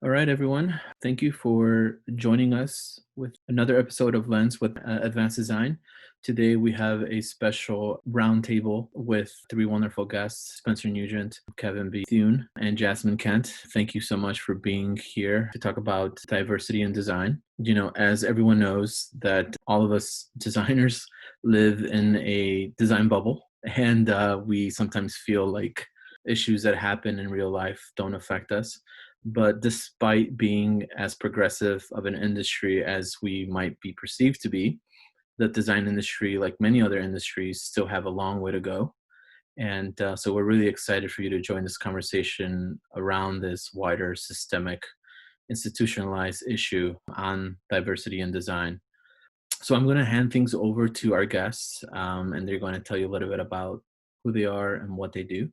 All right, everyone. Thank you for joining us with another episode of Lens with Advanced Design. Today, we have a special roundtable with three wonderful guests, Spencer Nugent, Kevin Bethune, and Jasmine Kent. Thank you so much for being here to talk about diversity in design. You know, as everyone knows, that all of us designers live in a design bubble, and we sometimes feel like issues that happen in real life don't affect us. But despite being as progressive of an industry as we might be perceived to be, the design industry, like many other industries, still have a long way to go. And so we're really excited for you to join this conversation around this wider systemic, institutionalized issue on diversity in design. So I'm going to hand things over to our guests, and they're going to tell you a little bit about who they are and what they do.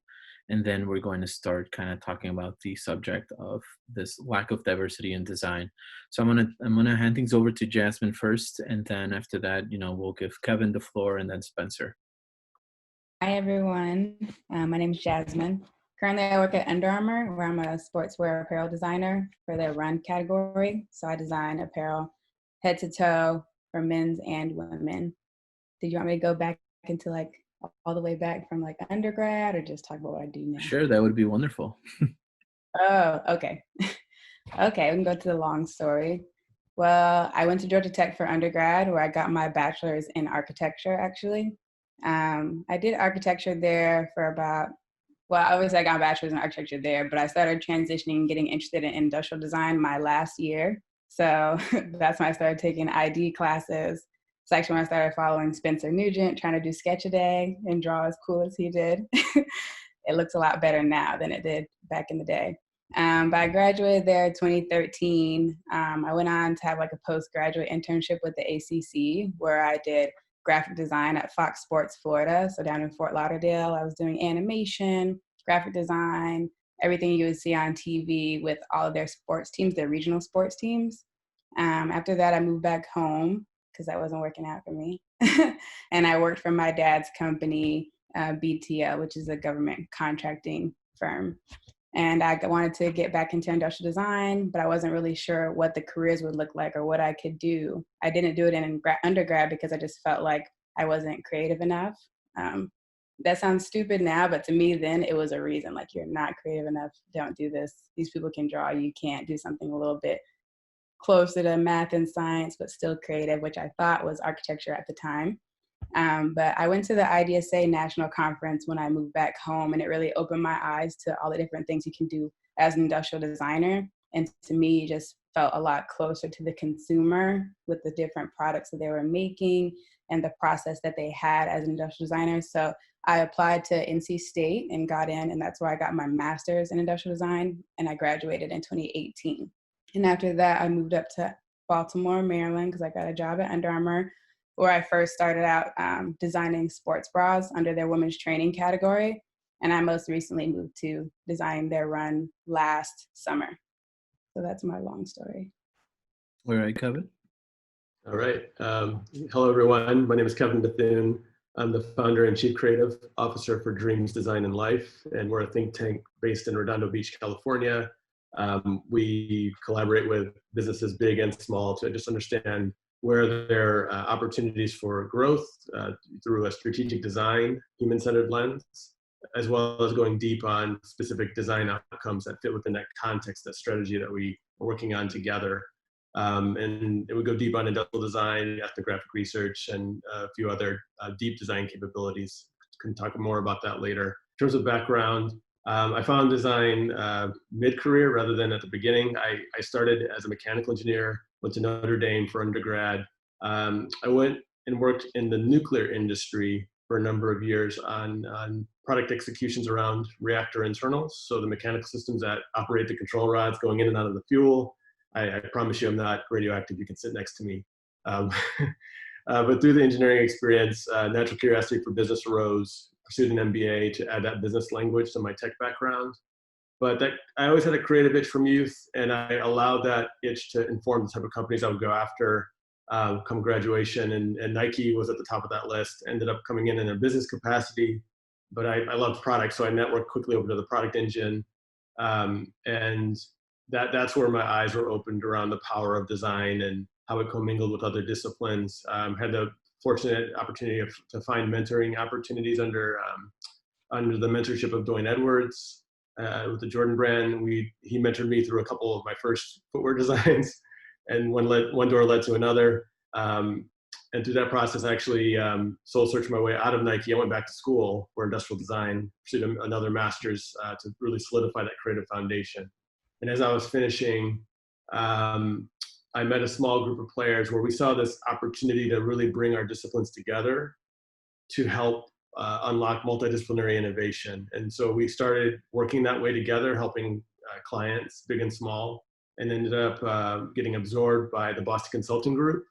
And then we're going to start kind of talking about the subject of this lack of diversity in design. So I'm gonna hand things over to Jasmine first, and then after that, we'll give Kevin the floor, and then Spencer. Hi, everyone. My name is Jasmine. Currently, I work at Under Armour, where I'm a sportswear apparel designer for their run category. So I design apparel head to toe for men's and women. Did you want me to go back into all the way back from undergrad, or just talk about what I do now? Sure, that would be wonderful. Oh, okay. Okay, we can go to the long story. Well, I went to Georgia Tech for undergrad, where I got my bachelor's in architecture, actually. I did architecture there for obviously I got a bachelor's in architecture there, but I started transitioning, getting interested in industrial design my last year. So that's when I started taking ID classes. It's actually when I started following Spencer Nugent, trying to do Sketch-A-Day and draw as cool as he did. It looks a lot better now than it did back in the day. But I graduated there in 2013. I went on to have a postgraduate internship with the ACC, where I did graphic design at Fox Sports Florida. So down in Fort Lauderdale, I was doing animation, graphic design, everything you would see on TV with all of their sports teams, their regional sports teams. After that, I moved back home because that wasn't working out for me. And I worked for my dad's company, BTO, which is a government contracting firm. And I wanted to get back into industrial design, but I wasn't really sure what the careers would look like or what I could do. I didn't do it in undergrad because I just felt like I wasn't creative enough. That sounds stupid now, but to me then it was a reason, like, you're not creative enough, don't do this. These people can draw, you can't. Do something a little bit closer to math and science, but still creative, which I thought was architecture at the time. But I went to the IDSA National Conference when I moved back home, and it really opened my eyes to all the different things you can do as an industrial designer. And to me, it just felt a lot closer to the consumer with the different products that they were making and the process that they had as an industrial designer. So I applied to NC State and got in, and that's where I got my master's in industrial design, and I graduated in 2018. And after that, I moved up to Baltimore, Maryland, because I got a job at Under Armour, where I first started out designing sports bras under their women's training category. And I most recently moved to design their run last summer. So that's my long story. All right, Kevin. All right. Hello, everyone. My name is Kevin Bethune. I'm the founder and chief creative officer for Dreams Design and Life, and we're a think tank based in Redondo Beach, California. We collaborate with businesses big and small to just understand where there are opportunities for growth through a strategic design, human-centered lens, as well as going deep on specific design outcomes that fit within that context, that strategy that we are working on together. And it would go deep on industrial design, ethnographic research, and a few other deep design capabilities. Can talk more about that later. In terms of background, I found design mid-career rather than at the beginning. I started as a mechanical engineer, went to Notre Dame for undergrad. I went and worked in the nuclear industry for a number of years on product executions around reactor internals. So the mechanical systems that operate the control rods going in and out of the fuel. I promise you I'm not radioactive. You can sit next to me. But through the engineering experience, natural curiosity for business arose, pursued an MBA to add that business language to my tech background. But I always had a creative itch from youth, and I allowed that itch to inform the type of companies I would go after come graduation. And Nike was at the top of that list, ended up coming in a business capacity. But I loved products, so I networked quickly over to the product engine. And that's where my eyes were opened around the power of design and how it commingled with other disciplines. Had the fortunate opportunity to find mentoring opportunities under the mentorship of Dwayne Edwards with the Jordan brand. He mentored me through a couple of my first footwear designs, and one door led to another. And through that process, I actually soul searched my way out of Nike. I went back to school for industrial design, pursued another master's to really solidify that creative foundation. And as I was finishing, I met a small group of players where we saw this opportunity to really bring our disciplines together to help unlock multidisciplinary innovation. And so we started working that way together, helping clients, big and small, and ended up getting absorbed by the Boston Consulting Group.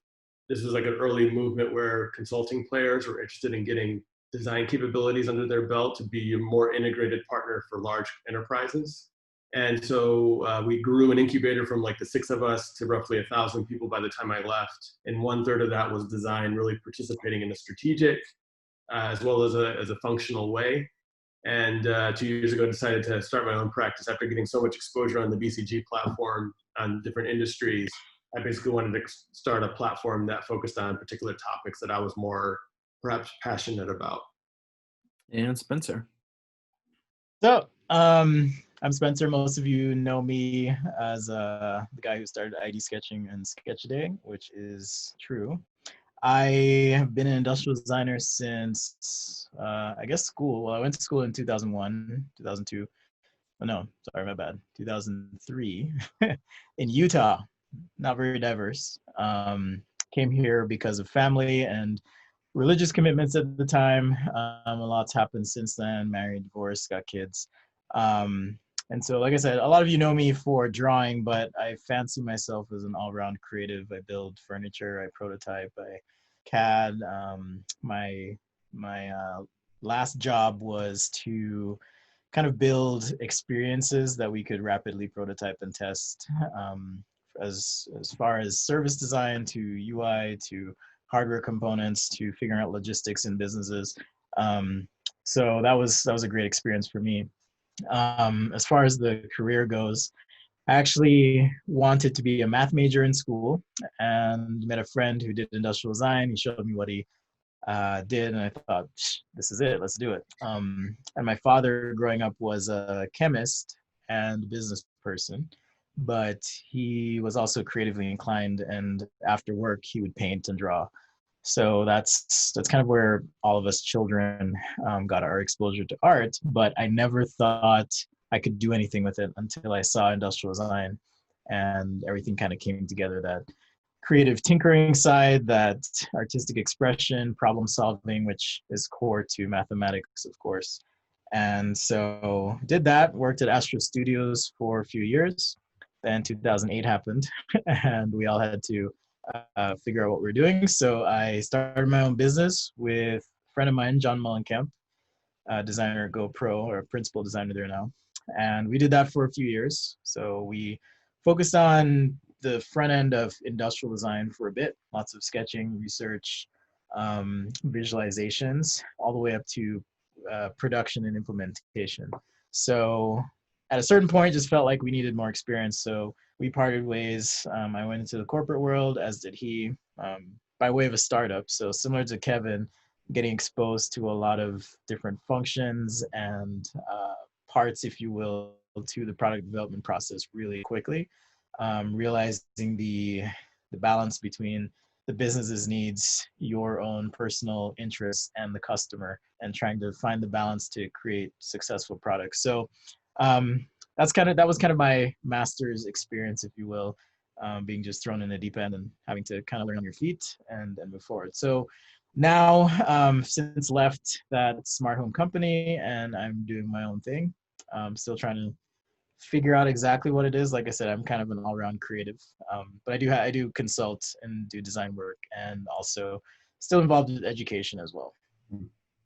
This was like an early movement where consulting players were interested in getting design capabilities under their belt to be a more integrated partner for large enterprises. And so we grew an incubator from like the 6 of us to roughly 1,000 people by the time I left. And 1/3 of that was design, really participating in a strategic as well as a functional way. And 2 years ago, decided to start my own practice after getting so much exposure on the BCG platform on different industries. I basically wanted to start a platform that focused on particular topics that I was more perhaps passionate about. And Spencer. So, I'm Spencer. Most of you know me as the guy who started ID Sketching and Sketchaday, which is true. I have been an industrial designer since, I guess, school. Well, I went to school in 2001, 2002. Oh, no, sorry, my bad. 2003 in Utah. Not very diverse. Came here because of family and religious commitments at the time. A lot's happened since then. Married, divorced, got kids. And so, like I said, a lot of you know me for drawing, but I fancy myself as an all-round creative. I build furniture, I prototype, I CAD. My last job was to kind of build experiences that we could rapidly prototype and test, as far as service design to UI to hardware components to figuring out logistics in businesses. So that was a great experience for me. As far as the career goes, I actually wanted to be a math major in school and met a friend who did industrial design. He showed me what he did, and I thought, this is it, let's do it. And my father growing up was a chemist and business person, but he was also creatively inclined, and after work he would paint and draw. So that's kind of where all of us children got our exposure to art, but I never thought I could do anything with it until I saw industrial design, and everything kind of came together. That creative tinkering side, that artistic expression, problem solving, which is core to mathematics, of course. And so did that, worked at Astro Studios for a few years. Then 2008 happened and we all had to figure out what we were doing. So I started my own business with a friend of mine, John Mullenkamp, designer at GoPro, or principal designer there now. And we did that for a few years. So we focused on the front end of industrial design for a bit, lots of sketching, research, visualizations, all the way up to production and implementation. So at a certain point, just felt like we needed more experience. So we parted ways. I went into the corporate world, as did he, by way of a startup. So similar to Kevin, getting exposed to a lot of different functions and parts, if you will, to the product development process really quickly. Realizing the balance between the business's needs, your own personal interests, and the customer, and trying to find the balance to create successful products. So that was kind of my master's experience, if you will, being just thrown in the deep end and having to kind of learn on your feet and move forward. So now, since left that smart home company, and I'm doing my own thing, still trying to figure out exactly what it is. Like I said, I'm kind of an all-around creative, but I do consult and do design work, and also still involved in education as well.